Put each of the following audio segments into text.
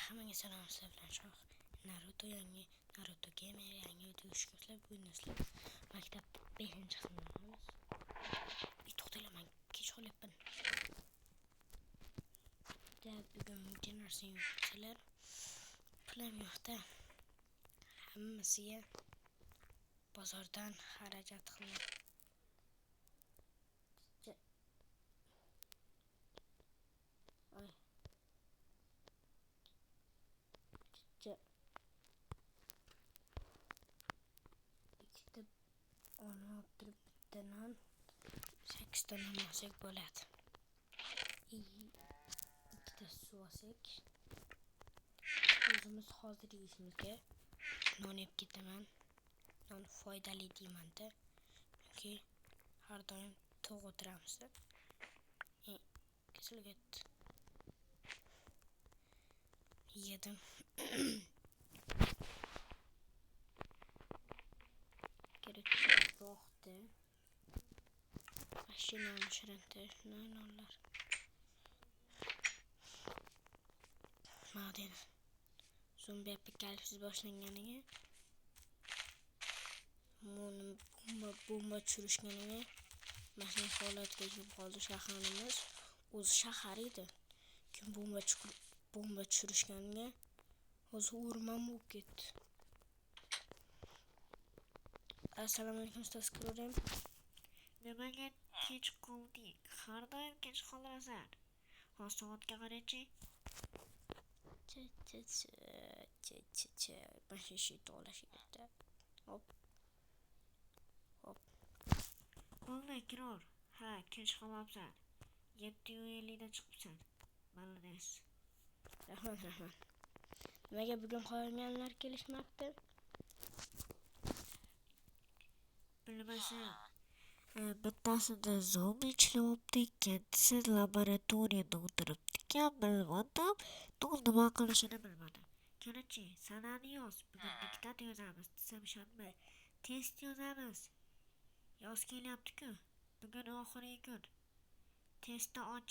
Hammaga salom, sizlar bilan Shoh. Naruto Gamer yangi video tushirib, bugün sizlar maktabda 5-sinfdamiz. To'xtanglar, men kech qolyapman. Bugun buncha narsa yo'qchilar. Pulim yo'qda. Hammasiga bozordan xarajat qilib. Ikkita olma olib turib, bitta non 8 ta non olsak bo'ladi. Ikkita suv olsak. O'zimiz hozir yeyishimizga non yeb ketaman. Non foydali deyman-da. Chunki har doim to'q o'tiramiz. Kesilgat. Yedim. Kerakroqda. Mashinani shirantda nonlar. Madem zombi apokalipsis boshlanganiga, bomba tushirishganiga, mashina holatga kelib qoldi shaharimiz. O'zi shahar edi. Kim bomba tushirishganiga o'zi o'rmon bo'lib ketdi. Assalomu alaykum ustoz ko'rim. Nimaga kech qolding? Har doim kech qolasan. Hozir soatga qarachi. Mashinani to'g'lashga. Hop. Bo'ldi, kiror. Ha, kech qolyapsan. 7:50 da chiqibsan. Malades. Rahmat. Nimaga bugun qolganlar kelishmabdi? Bilmasam. Bittasida zombi chiqibdi, ikkinchisi laboratoriyada o'tiribdi. Kim bilmadim, nima qilishini bilmadim. Qanachi, sanani yoz. Bugun diktat yozamiz, desam ishonma. Test yozamiz. Yoz kelyapti-ku. Bugun oxirgi kun. Testni och.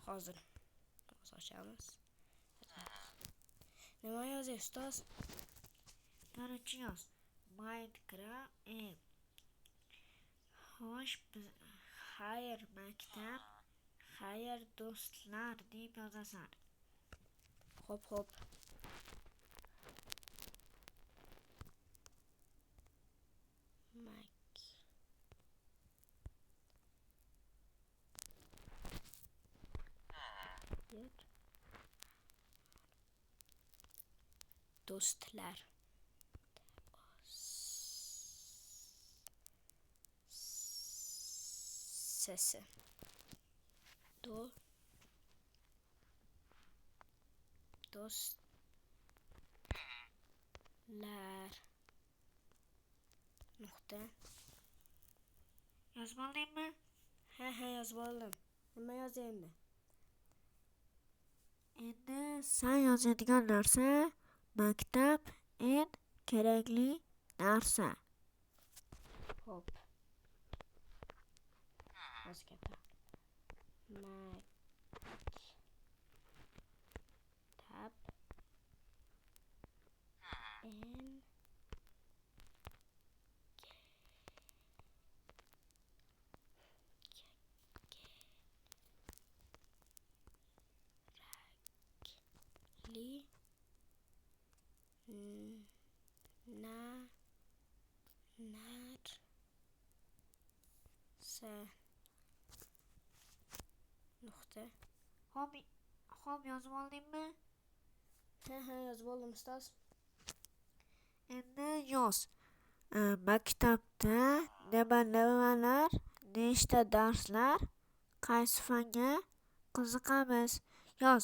Hozir ochamiz. Nima yozyapsiz, ustoz? Qanachi yoz. Minecraft Xo'sh, xayr maktab, xayr do'stlar deb yozasan. Hop. Do'stlar. Sesi. Do'stlar. Nuqta. Yozib oldingmi? Ha, yozib oldim. Nima yozay endi? Endi sen yozadigan narsa maktab eng kerakli narsa. Hop. Maktab eng narsa. Nuqta. Hop yozib oldingmi? Ha, yozib oldim ustoz. Endi yoz. Maktabda nimalar, nechta darslar, qaysi fanga qiziqamiz. Yoz.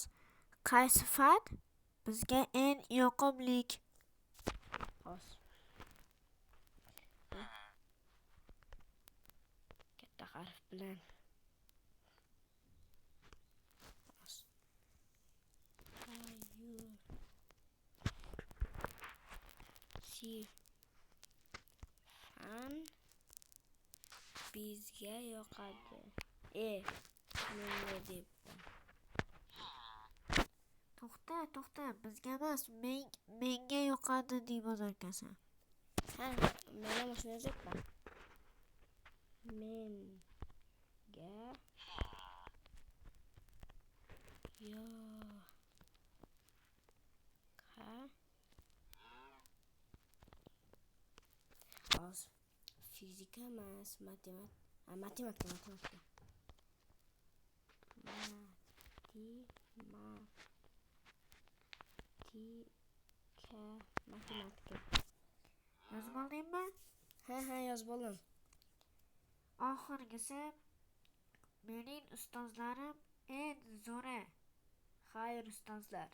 Qaysi fan bizga eng yoqimli? Katta harf bilan. Fan bizga yoqadi. Nima debdi? To'xta. to'xta, bizga emas, menga yoqadi deb o'zarkasan. Ha, men ham shuni aytman. Menga hozir fizika emas, matematika. Yozib oldingmi? Ha, yozib oldim. Oxirgisi mening ustozlarim eng zo'ri. Xayr ustozlar.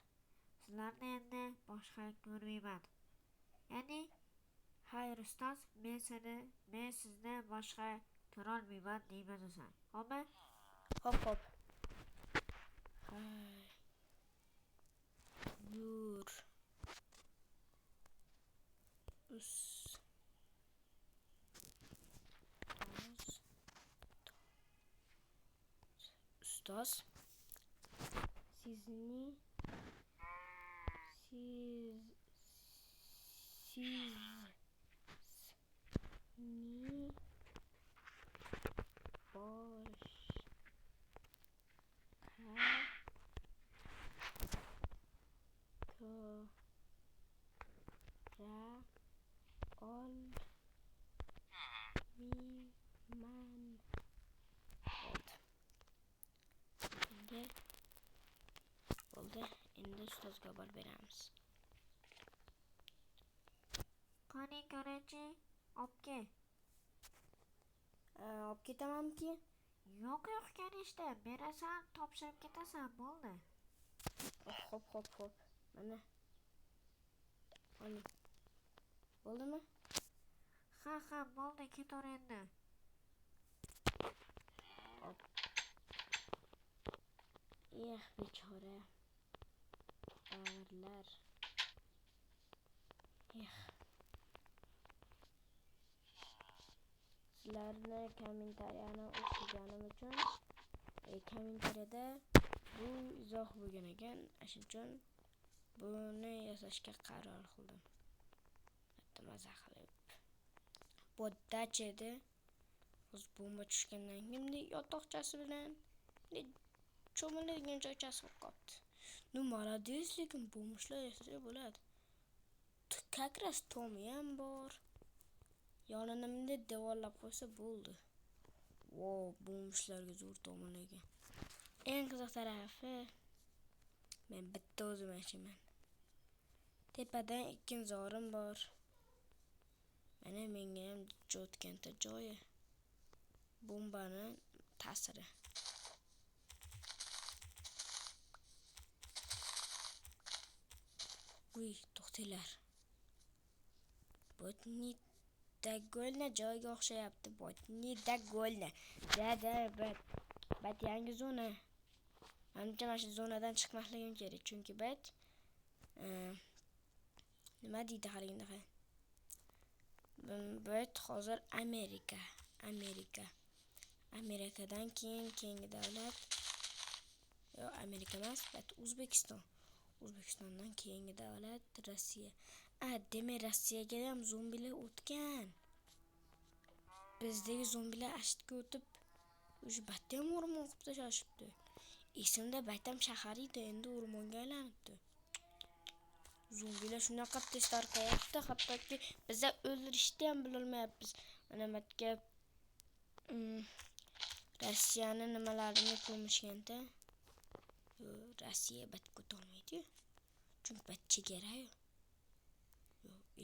Sizlarni endi boshqa ko'rmayman. Ya'ni xayr ustoz, men sizni boshqa ko'ra olmayman deyman. Xo'pmi? Hop. Xayr ustoz, sizni boshqa ko'ra olmayman. Bo'ldi. Endi ustozga xabar beramiz. Qani ko'rchi, obke. Olib ketamanki? Yo'q, kanishda. Berasan, topshirib ketasan, bo'ldi. Hop. Mana. Oling. Bo'ldimi? Ha, bo'ldi, ketaver endi. Bechora. Bag'irlar. Sizlarni kommentariyani o'qiganim uchun kommentariyada bu izoh bo'lgan ekan. Shuning uchun buni yasashga qaror qildim. Bitta maza qilib. Bu dachada o'z bomba tushgandan keyin yotoqchasi bilan cho'miladigan joychasi bo'lib qoldi. Молодец, lekin bombalar yasasa bo'ladi. Как раз Tomi ham bor. Yonini bunday devorlab qo'ysa bo'ldi. Bombalarga zo'r to'milagan. Eng qiziq tarafi, men bitta o'zim yashayman. Tepadan ikkinzorim bor. Mana menga ham jotganda joyi. Bombani ta'siri. To'xtinglar. Botni dagolna joyga o'xshayapti. Botni dagolna. Bat yangi zona. Menimcha mana shu zonadan chiqmasligim kerak, chunki bat nima deydi qarangda. Bat hozir Amerikadan keyingi davlat. Yo'q, Amerika emas, bat O'zbekiston. O'zbekistondan keyingi davlat Rossiya. Demak Rossiyaga ham zombilar o'tgan. Bizdagi zombilar ashitga o'tib, o'sha batda ham o'rmon qilib tashlashibdi. Esimda batam shahar edi, endi o'rmonga aylanibdi. Zombilar shunaqa tez tarqayapti, hattoki bizni o'ldirishni ham bilolmayapmiz. Mana batga Rossiyani nimalarini ko'mishganda, Rossiya batga o'tolmaydi. Chunki bat chegara-yu.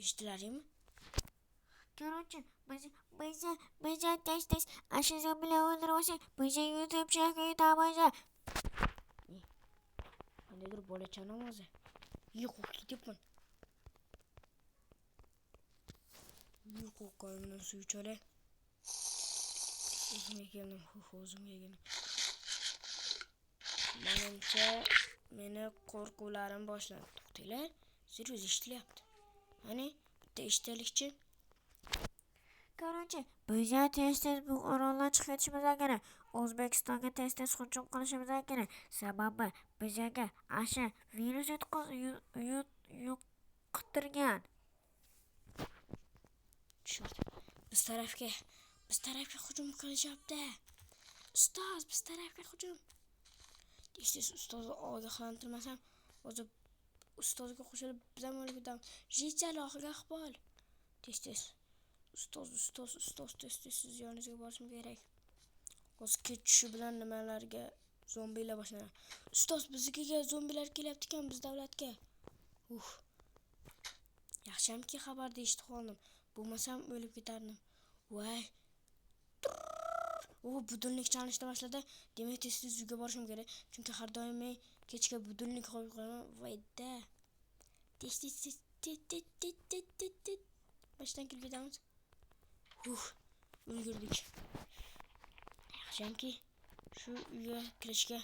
Eshitilaringmi? Короче, bizni tez ashu zombilar o'ldirib olsak, bizni YouTube channelga yutamiz. Qandaydir bolachani ovozi. Qo'rqib ketyapman. Qo'rqqanimdan suv icholay. O'zimga keldim. Menimcha meni qo'rquvlarim boshlandi. To'xtinglar, seriyoz eshitilyapti. Hani bitta eshitaylikchi. Короче, biz tez bu oroldan chiqib ketishimiz kerak. O'zbekistonga tez hujum qilishimiz kerak. Sababi bizga asha virus yuqtirgan. Tushundim. Biz tarafga hujum qilishyapti. Ustoz, biz tarafga hujum. Tez ustozni ogohlantirmasam, o'zi ustozga qo'shilib biz ham o'lib ketamiz. Jichaloqga iqbol. Tez. Ustoz tez siz yoningizga borishim kerak. O'zi kech tushi bilan nimalarga zombilar boshlanadi. Ustoz, bizga zombilar kelyapti ekan biz davlatga. Yaxshamki xabarda eshitib qoldim. Bo'lmasam o'lib ketardim. Voy. Budilnik chalishda boshladi. Demak, tez uyga borishim kerak. Chunki har doim men kechga budilnik qo'yib qo'yaman. Voyda. Tez. Boshdan kelib ketamiz. Ulgurdik. Yaxshamki shu uyga kirishga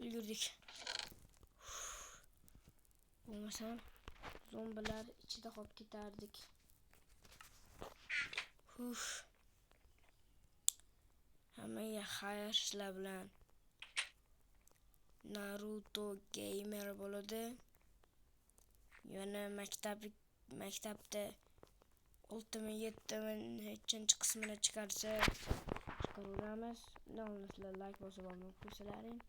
ulgurdik. Bo'lmasam zombilar ichida qolib ketardik. Hammaga xayr, sizlar bilan Naruto gamer bo'ladi. Yana maktabda 6mi 7mi nechanchi qismini chiqaraveramiz. Sizlar like bosib qo'ysalaring,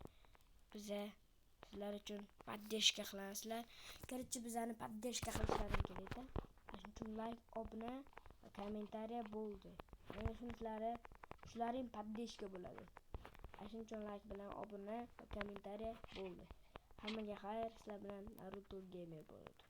sizlar uchun podдержка qilasizlar. Короче, bizani podдержка qilishlaring kerak-da. Shuning uchun like, obuna va kommentariya bo'ldi. Mana shularning podдержка bo'ladi. Shuning uchun like bilan obuna va kommentariya bo'ldi. Hammaga xayr, sizlar bilan Naruto gamer bo'ladi.